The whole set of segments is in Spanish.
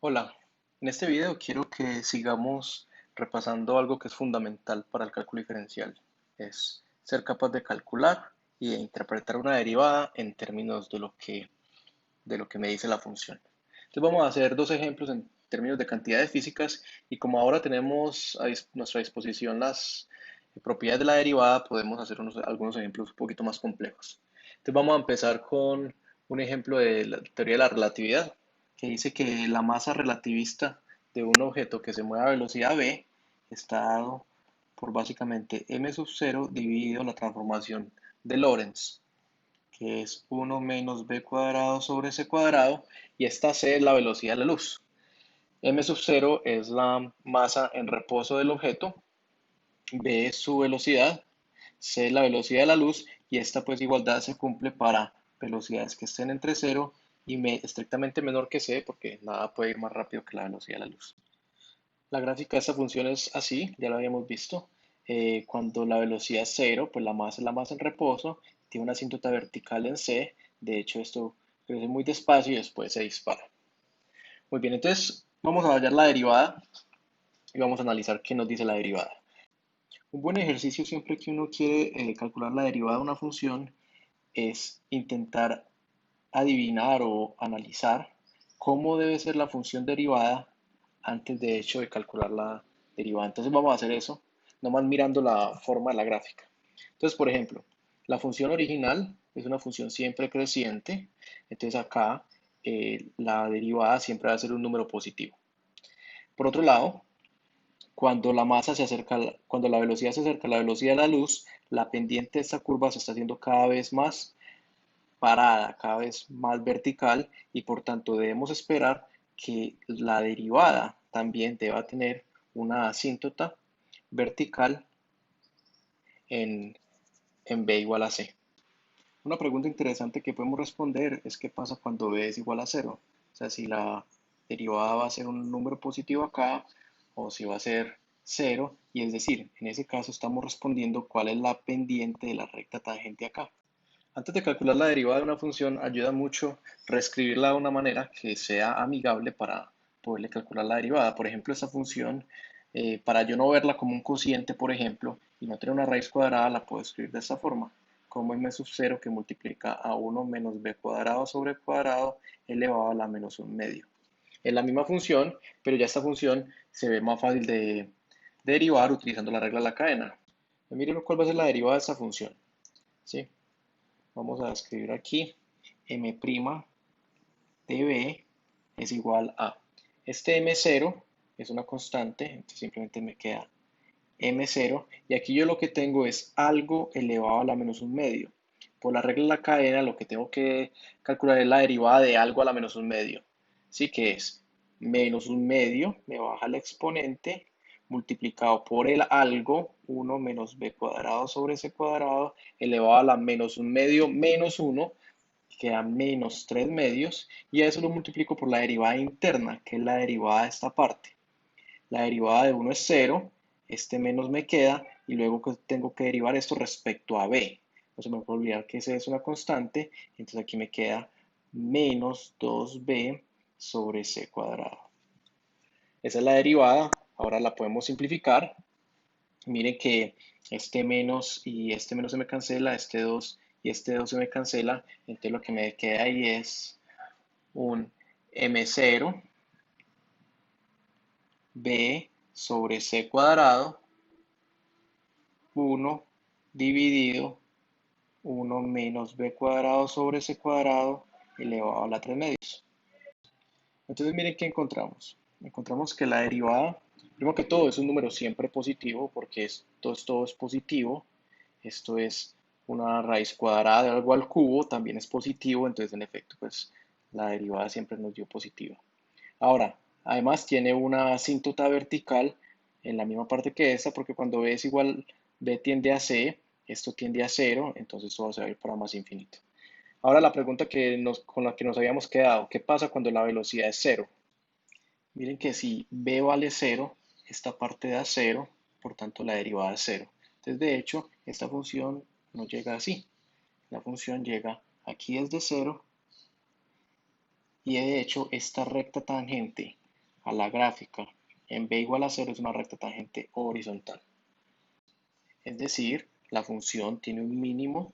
Hola, en este video quiero que sigamos repasando algo que es fundamental para el cálculo diferencial. Es ser capaz de calcular y de interpretar una derivada en términos de lo que me dice la función. Entonces vamos a hacer dos ejemplos en términos de cantidades físicas y como ahora tenemos a nuestra disposición las propiedades de la derivada, podemos hacer algunos ejemplos un poquito más complejos. Entonces vamos a empezar con un ejemplo de la teoría de la relatividad, que dice que la masa relativista de un objeto que se mueve a velocidad v está dado por básicamente m sub 0 dividido la transformación de Lorentz, que es uno menos b cuadrado sobre c cuadrado, y esta c es la velocidad de la luz. M sub 0 es la masa en reposo del objeto, b es su velocidad, c es la velocidad de la luz, y esta pues igualdad se cumple para velocidades que estén entre cero y estrictamente menor que c, porque nada puede ir más rápido que la velocidad de la luz. La gráfica de esta función es así, ya lo habíamos visto. Cuando la velocidad es cero, pues la masa es la masa en reposo, tiene una asíntota vertical en C. De hecho, esto crece muy despacio y después se dispara. Muy bien, entonces vamos a hallar la derivada y vamos a analizar qué nos dice la derivada. Un buen ejercicio siempre que uno quiere calcular la derivada de una función es intentar adivinar o analizar cómo debe ser la función derivada antes de hecho de calcular la derivada. Entonces vamos a hacer eso, nomás mirando la forma de la gráfica. Entonces, por ejemplo, la función original es una función siempre creciente, entonces acá la derivada siempre va a ser un número positivo. Por otro lado, cuando la velocidad se acerca a la velocidad de la luz, la pendiente de esta curva se está haciendo cada vez más parada, cada vez más vertical, y por tanto debemos esperar que la derivada también deba tener una asíntota vertical en, en b igual a c. Una pregunta interesante que podemos responder es qué pasa cuando b es igual a cero. O sea, si la derivada va a ser un número positivo acá o si va a ser cero, y es decir, en ese caso estamos respondiendo cuál es la pendiente de la recta tangente acá. Antes de calcular la derivada de una función, ayuda mucho reescribirla de una manera que sea amigable para poderle calcular la derivada. Por ejemplo, esta función, para yo no verla como un cociente, por ejemplo, y no tener una raíz cuadrada, la puedo escribir de esta forma, como m sub 0 que multiplica a 1 menos b cuadrado sobre cuadrado elevado a la menos 1 medio. Es la misma función, pero ya esta función se ve más fácil de derivar utilizando la regla de la cadena. Miren cuál va a ser la derivada de esta función, ¿sí? Vamos a escribir aquí m' de b es igual a, este m0 es una constante, entonces simplemente me queda m0, y aquí yo lo que tengo es algo elevado a la menos un medio. Por la regla de la cadena lo que tengo que calcular es la derivada de algo a la menos un medio. Sí, que es menos un medio, me baja el exponente, multiplicado por el algo, 1 menos b cuadrado sobre c cuadrado, elevado a la menos un medio menos 1, queda menos 3 medios, y a eso lo multiplico por la derivada interna, que es la derivada de esta parte. La derivada de 1 es 0, este menos me queda, y luego tengo que derivar esto respecto a b. No se me puede olvidar que c es una constante, entonces aquí me queda menos 2b sobre c cuadrado. Esa es la derivada, ahora la podemos simplificar. Miren que este menos y este menos se me cancela, este 2 y este 2 se me cancela, entonces lo que me queda ahí es un m0 b sobre c cuadrado 1 dividido 1 menos b cuadrado sobre c cuadrado elevado a la 3 medios. Entonces miren qué encontramos. Encontramos que la derivada, primero que todo, es un número siempre positivo porque todo es positivo. Esto es una raíz cuadrada de algo al cubo, también es positivo, entonces en efecto pues la derivada siempre nos dio positiva. Ahora, además tiene una asíntota vertical en la misma parte que esta, porque cuando b es igual, b tiende a c, esto tiende a cero, entonces todo se va a ir para más infinito. Ahora la pregunta con la que nos habíamos quedado, ¿qué pasa cuando la velocidad es cero? Miren que si b vale cero, esta parte da cero, por tanto la derivada es cero. Entonces, de hecho, esta función no llega así. La función llega aquí desde cero, y de hecho esta recta tangente a la gráfica en b igual a 0 es una recta tangente horizontal. Es decir, la función tiene un mínimo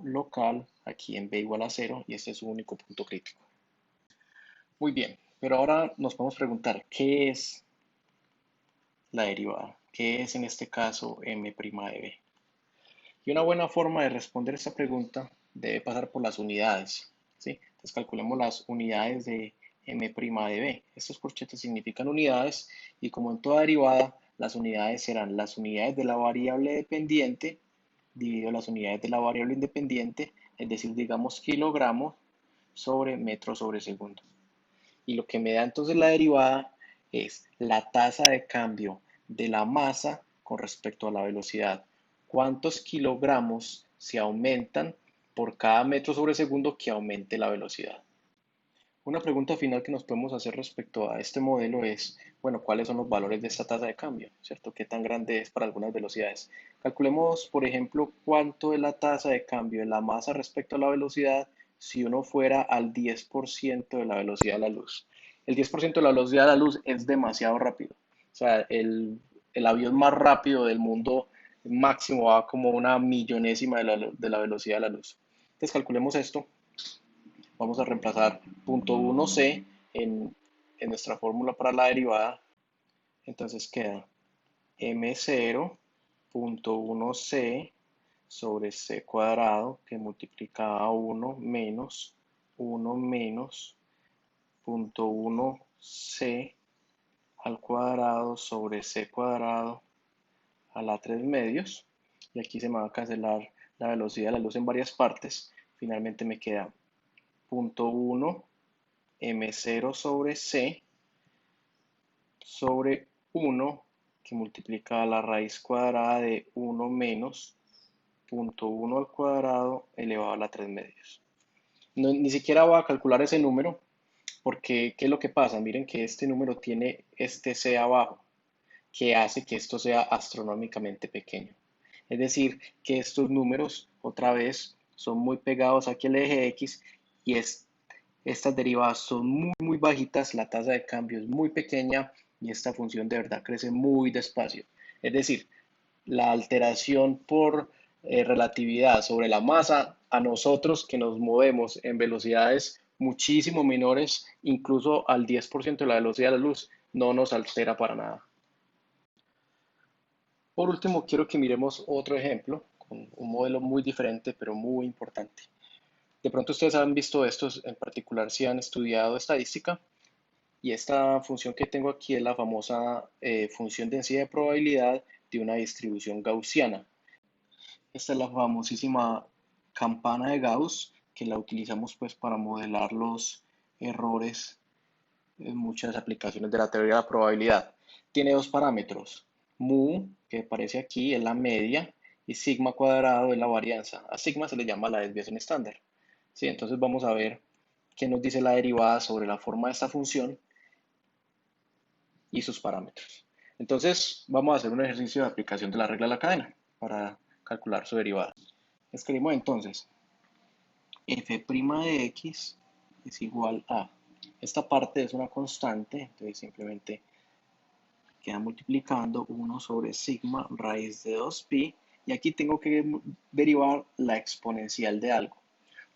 local aquí en b igual a 0 y este es su único punto crítico. Muy bien, pero ahora nos podemos preguntar, ¿qué es la derivada? ¿Qué es en este caso m' de b? Y una buena forma de responder esta pregunta debe pasar por las unidades, ¿sí? Entonces calculemos las unidades de m' de b. Estos corchetes significan unidades y como en toda derivada, las unidades serán las unidades de la variable dependiente dividido las unidades de la variable independiente, es decir, digamos kilogramos sobre metro sobre segundo. Y lo que me da entonces la derivada es la tasa de cambio de la masa con respecto a la velocidad. ¿Cuántos kilogramos se aumentan por cada metro sobre segundo que aumente la velocidad? Una pregunta final que nos podemos hacer respecto a este modelo es, bueno, ¿cuáles son los valores de esta tasa de cambio? ¿Cierto? ¿Qué tan grande es para algunas velocidades? Calculemos, por ejemplo, cuánto es la tasa de cambio de la masa respecto a la velocidad si uno fuera al 10% de la velocidad de la luz. El 10% de la velocidad de la luz es demasiado rápido. O sea, el avión más rápido del mundo máximo va como una millonésima de la velocidad de la luz. Entonces calculemos esto. Vamos a reemplazar punto 1c en nuestra fórmula para la derivada. Entonces queda m0 punto 1c sobre c cuadrado que multiplica a 1 menos punto 1c al cuadrado sobre c cuadrado a la 3 medios. Y aquí se me va a cancelar la velocidad de la luz en varias partes. Finalmente me queda punto 1 m0 sobre c sobre 1 que multiplica a la raíz cuadrada de 1 menos punto 1 al cuadrado elevado a la 3 medios. No, ni siquiera voy a calcular ese número porque ¿qué es lo que pasa? Miren que este número tiene este c abajo que hace que esto sea astronómicamente pequeño. Es decir, que estos números otra vez son muy pegados aquí al eje X y estas derivadas son muy bajitas, la tasa de cambio es muy pequeña y esta función de verdad crece muy despacio. Es decir, la alteración por relatividad sobre la masa a nosotros que nos movemos en velocidades muchísimo menores, incluso al 10% de la velocidad de la luz, no nos altera para nada. Por último, quiero que miremos otro ejemplo con un modelo muy diferente, pero muy importante. De pronto ustedes han visto estos, en particular si han estudiado estadística, y esta función que tengo aquí es la famosa función densidad de probabilidad de una distribución gaussiana. Esta es la famosísima campana de Gauss, que la utilizamos pues para modelar los errores en muchas aplicaciones de la teoría de la probabilidad. Tiene dos parámetros, mu, que aparece aquí, es la media, y sigma cuadrado es la varianza. A sigma se le llama la desviación estándar. ¿Sí? Entonces vamos a ver qué nos dice la derivada sobre la forma de esta función y sus parámetros. Entonces vamos a hacer un ejercicio de aplicación de la regla de la cadena para calcular su derivada. Escribimos entonces f' de x es igual a, esta parte es una constante, entonces simplemente queda multiplicando 1 sobre sigma raíz de 2pi y aquí tengo que derivar la exponencial de algo.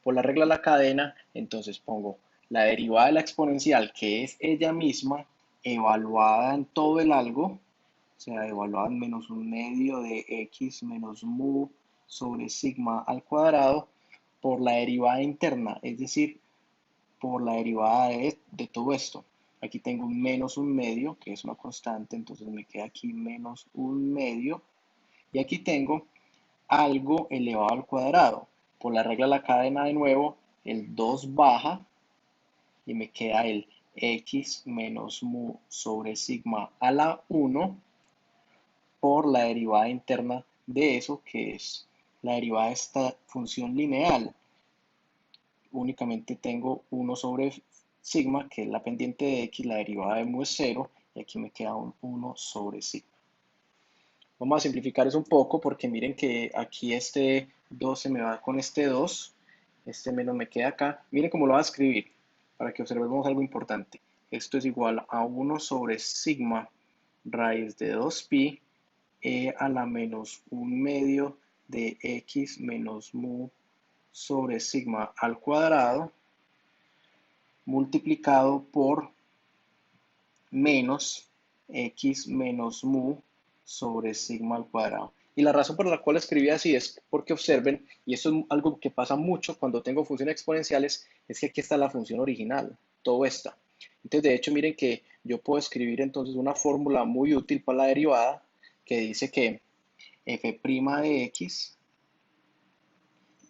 Por la regla de la cadena, entonces pongo la derivada de la exponencial, que es ella misma, evaluada en todo el algo, o sea, evaluada en menos un medio de x menos mu sobre sigma al cuadrado, por la derivada interna, es decir, por la derivada de todo esto. Aquí tengo un menos un medio, que es una constante, entonces me queda aquí menos un medio. Y aquí tengo algo elevado al cuadrado. Por la regla de la cadena de nuevo, el 2 baja y me queda el x menos mu sobre sigma a la 1 por la derivada interna de eso, que es la derivada de esta función lineal. Únicamente tengo 1 sobre sigma, que es la pendiente de x, la derivada de mu es 0, y aquí me queda un 1 sobre sigma. Vamos a simplificar eso un poco porque miren que aquí este 2 se me va con este 2, este menos me queda acá. Miren cómo lo voy a escribir para que observemos algo importante. esto es igual a 1 sobre sigma raíz de 2pi e a la menos 1/2 de x menos mu sobre sigma al cuadrado multiplicado por menos x menos mu sobre sigma al cuadrado. Y la razón por la cual escribí así es porque observen, y esto es algo que pasa mucho cuando tengo funciones exponenciales, es que aquí está la función original, todo está. Entonces, de hecho, miren que yo puedo escribir entonces una fórmula muy útil para la derivada que dice que f' de x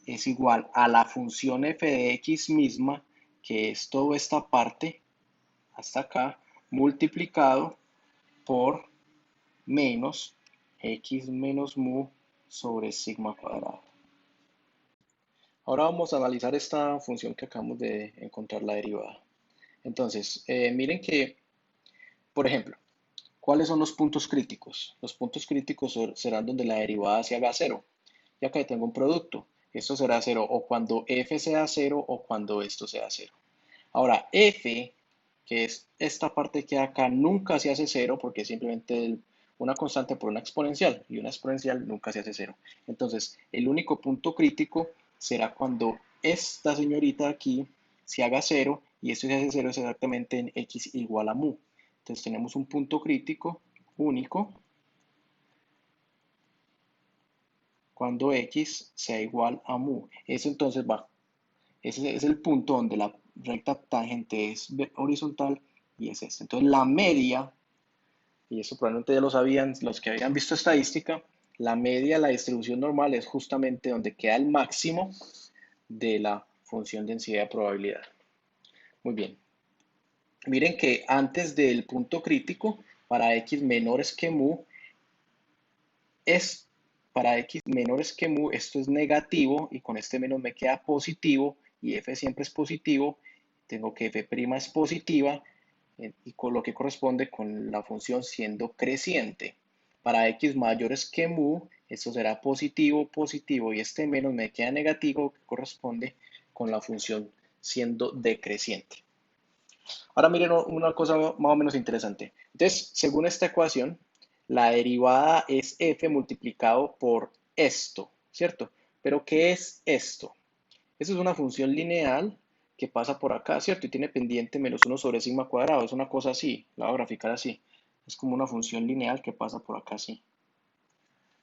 es igual a la función f de x misma, que es toda esta parte, hasta acá, multiplicado por menos x menos mu sobre sigma cuadrado. Ahora vamos a analizar esta función que acabamos de encontrar la derivada. Entonces, miren que, por ejemplo, ¿cuáles son los puntos críticos? Los puntos críticos serán donde la derivada se haga cero. Ya que tengo un producto, esto será cero o cuando f sea cero o cuando esto sea cero. Ahora, f, que es esta parte que acá, nunca se hace cero porque es simplemente una constante por una exponencial y una exponencial nunca se hace cero. Entonces, el único punto crítico será cuando esta señorita aquí se haga cero y esto se hace cero es exactamente en x igual a mu. Entonces, tenemos un punto crítico único cuando x sea igual a mu. Eso entonces va. Ese es el punto donde la recta tangente es horizontal y es este. Entonces la media, y eso probablemente ya lo sabían los que habían visto estadística, la media de la distribución normal es justamente donde queda el máximo de la función densidad de probabilidad. Muy bien. Miren que antes del punto crítico, para x menores que mu, es para x menores que mu, esto es negativo y con este menos me queda positivo y f siempre es positivo. Tengo que f' es positiva y con lo que corresponde con la función siendo creciente. Para x mayores que mu, esto será positivo, positivo y este menos me queda negativo que corresponde con la función siendo decreciente. Ahora miren una cosa más o menos interesante. Entonces, según esta ecuación, la derivada es f multiplicado por esto, ¿cierto? Pero ¿qué es esto? Esto es una función lineal que pasa por acá, ¿cierto? Y tiene pendiente menos 1 sobre sigma cuadrado. Es una cosa así, la voy a graficar así. Es como una función lineal que pasa por acá así,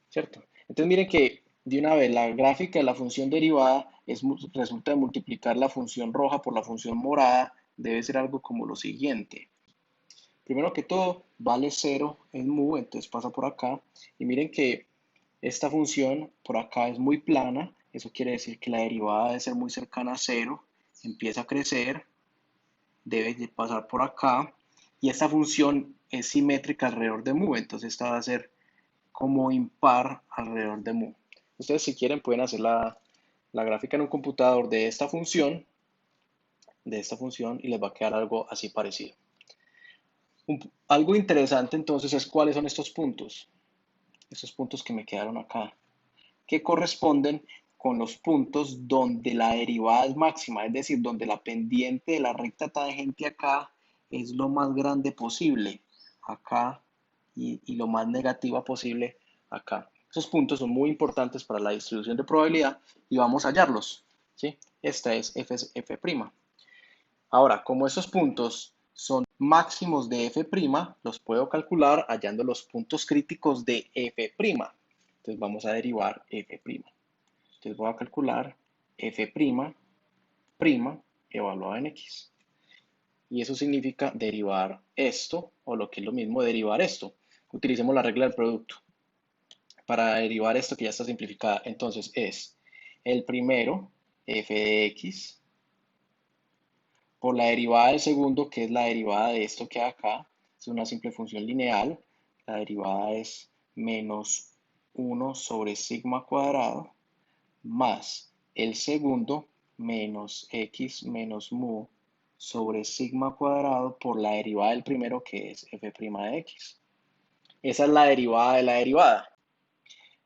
¿cierto? Entonces miren que de una vez la gráfica de la función derivada resulta de multiplicar la función roja por la función morada. Debe ser algo como lo siguiente. Primero que todo, vale 0 en mu, entonces pasa por acá. Y miren que esta función por acá es muy plana. Eso quiere decir que la derivada debe ser muy cercana a 0. Empieza a crecer, debe de pasar por acá. Y esta función es simétrica alrededor de mu, entonces esta va a ser como impar alrededor de mu. Ustedes si quieren pueden hacer la gráfica en un computador de esta función y les va a quedar algo así parecido. Algo interesante entonces es cuáles son estos puntos que me quedaron acá, que corresponden con los puntos donde la derivada es máxima, es decir, donde la pendiente de la recta tangente acá es lo más grande posible, acá, y lo más negativa posible acá. Esos puntos son muy importantes para la distribución de probabilidad y vamos a hallarlos, ¿sí? Esta es f'. Ahora, como esos puntos son máximos de f', los puedo calcular hallando los puntos críticos de f'. Entonces vamos a derivar f'. Entonces voy a calcular f', evaluado en x. Y eso significa derivar esto, o lo que es lo mismo, derivar esto. Utilicemos la regla del producto para derivar esto que ya está simplificada. Entonces es el primero, f de x, por la derivada del segundo, que es la derivada de esto que hay acá. Es una simple función lineal. La derivada es menos 1 sobre sigma cuadrado más el segundo menos x menos mu sobre sigma cuadrado por la derivada del primero, que es f' de x. Esa es la derivada de la derivada.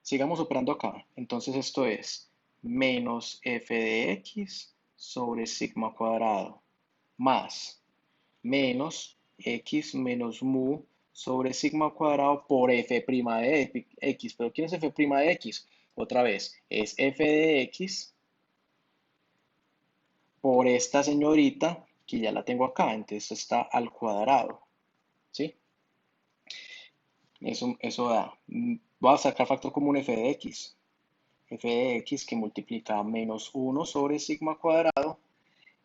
Sigamos operando acá. Entonces esto es menos f de x sobre sigma cuadrado más menos x menos mu sobre sigma al cuadrado por f' de x. ¿Pero quién es f' de x? Otra vez, es f de x por esta señorita que ya la tengo acá, entonces está al cuadrado, ¿sí? Eso da. Voy a sacar factor común f de x. F de x que multiplica menos 1 sobre sigma al cuadrado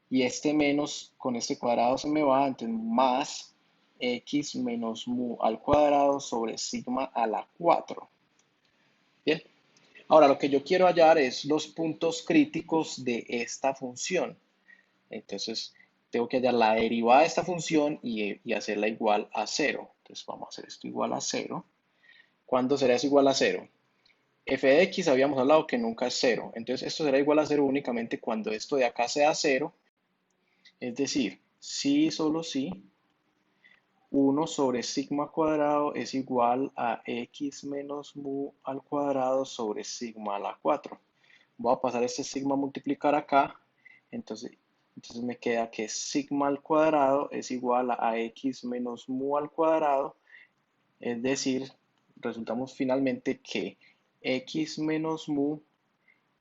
y este menos con este cuadrado se me va, entonces más x menos mu al cuadrado sobre sigma a la 4. Bien, ahora lo que yo quiero hallar es los puntos críticos de esta función. Entonces tengo que hallar la derivada de esta función y hacerla igual a 0. Entonces vamos a hacer esto igual a 0. ¿Cuándo será eso igual a 0? F de x habíamos hablado que nunca es 0. Entonces esto será igual a 0 únicamente cuando esto de acá sea 0. Es decir, si y solo si 1 sobre sigma cuadrado es igual a x menos mu al cuadrado sobre sigma a la 4. Voy a pasar este sigma a multiplicar acá. Entonces me queda que sigma al cuadrado es igual a x menos mu al cuadrado. Es decir, resultamos finalmente que x menos mu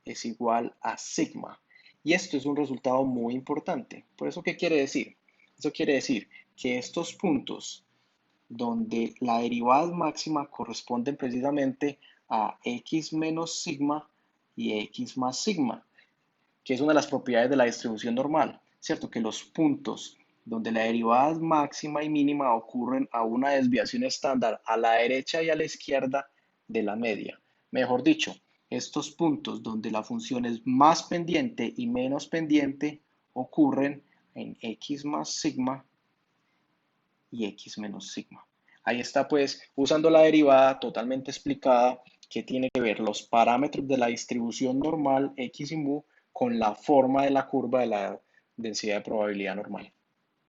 es igual a sigma. Y esto es un resultado muy importante. ¿Por eso qué quiere decir? Eso quiere decir que estos puntos donde la derivada máxima corresponden precisamente a x menos sigma y x más sigma, que es una de las propiedades de la distribución normal, ¿cierto? Que los puntos donde la derivada máxima y mínima ocurren a una desviación estándar a la derecha y a la izquierda de la media. Mejor dicho, estos puntos donde la función es más pendiente y menos pendiente ocurren en x más sigma y x menos sigma. Ahí está pues usando la derivada totalmente explicada que tiene que ver los parámetros de la distribución normal x y mu con la forma de la curva de la densidad de probabilidad normal.